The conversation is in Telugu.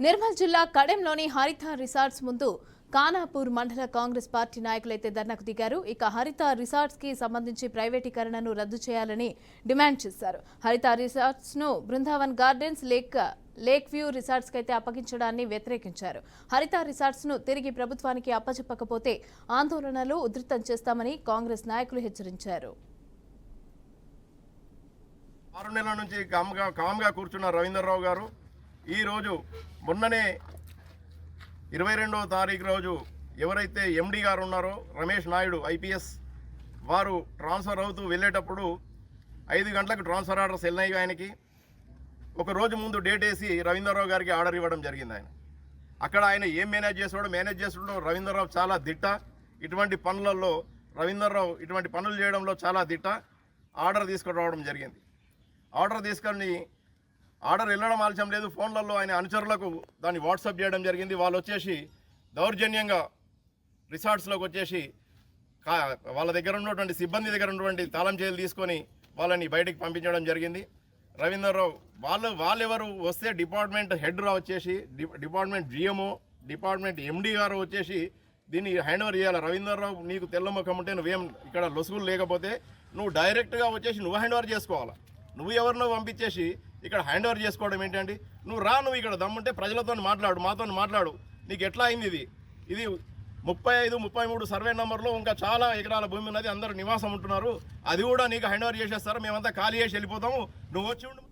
నిర్మల్ జిల్లా కడెంలోని హరిత రిసార్ట్స్ ముందు కానాపూర్ మండల కాంగ్రెస్ పార్టీ నాయకులైతే ధర్నాకు దిగారు. ఇక హరిత రిసార్ట్స్ కి సంబంధించి ప్రైవేటీకరణను రద్దు చేయాలని డిమాండ్ చేశారు. హరిత రిసార్ట్స్ ను Brindavan gardens lake view resorts కైతే అప్పగించడాన్ని వ్యతిరేకించారు. హరిత రిసార్ట్స్ ను తిరిగి ప్రభుత్వానికి అప్పచెప్పకపోతే ఆందోళనలు ఉధృతం చేస్తామని కాంగ్రెస్ నాయకులు హెచ్చరించారు. 6 నెలల నుంచి కామ్గా కూర్చున్న రవీంద్రరావు గారు ఈ రోజు మొన్ననే 22వ తారీఖు రోజు ఎవరైతే ఎండి గారు ఉన్నారో రమేష్ నాయుడు ఐపీఎస్ వారు ట్రాన్స్ఫర్ అవుతూ వెళ్ళేటప్పుడు 5 గంటలకు ట్రాన్స్ఫర్ ఆర్డర్స్ వెళ్ళినాయి. ఆయనకి ఒక రోజు ముందు డేట్ వేసి రవీంద్రరావు గారికి ఆర్డర్ ఇవ్వడం జరిగింది. అక్కడ ఆయన ఏం మేనేజ్ చేసాడో రవీంద్రరావు చాలా దిట్ట. ఇటువంటి పనులలో రవీంద్రరావు ఇటువంటి పనులు చేయడంలో చాలా దిట్ట. ఆర్డర్ తీసుకురావడం జరిగింది. ఆర్డర్ వెళ్ళడం ఆలస్యం లేదు. ఫోన్లలో ఆయన అనుచరులకు దాన్ని వాట్సాప్ చేయడం జరిగింది. వాళ్ళు వచ్చేసి దౌర్జన్యంగా రిసార్ట్స్లోకి వచ్చేసి వాళ్ళ దగ్గర ఉన్నటువంటి సిబ్బంది దగ్గర ఉన్నటువంటి తాళం చేతులు తీసుకొని వాళ్ళని బయటికి పంపించడం జరిగింది. రవీంద్రరావు వాళ్ళెవరు వస్తే డిపార్ట్మెంట్ హెడ్ వచ్చేసి డిపార్ట్మెంట్ జిఎంఓ డిపార్ట్మెంట్ ఎండి గారు వచ్చేసి దీన్ని హ్యాండ్ ఓవర్ చేయాలి. రవీంద్రరావు నీకు తెల్లముఖం ఉంటే నువ్వేం ఇక్కడ లొసుగులు లేకపోతే నువ్వు డైరెక్ట్గా వచ్చేసి నువ్వు హ్యాండ్ ఓవర్ చేసుకోవాలి. నువ్వు ఎవరినో పంపించేసి ఇక్కడ హ్యాండ్ ఓవర్ చేసుకోవడం ఏంటండి? నువ్వు ఇక్కడ దమ్ముంటే ప్రజలతో మాట్లాడు, మాతో మాట్లాడు. నీకు ఎట్లా అయింది? ఇది 35, 33 సర్వే నెంబర్లో ఇంకా చాలా ఎకరాల భూమి ఉన్నది. అందరూ నివాసం ఉంటున్నారు. అది కూడా నీకు హ్యాండ్ ఓవర్ చేసేస్తారు. మేమంతా ఖాళీ చేసి వెళ్ళిపోతాము. నువ్వు వచ్చి ఉండు.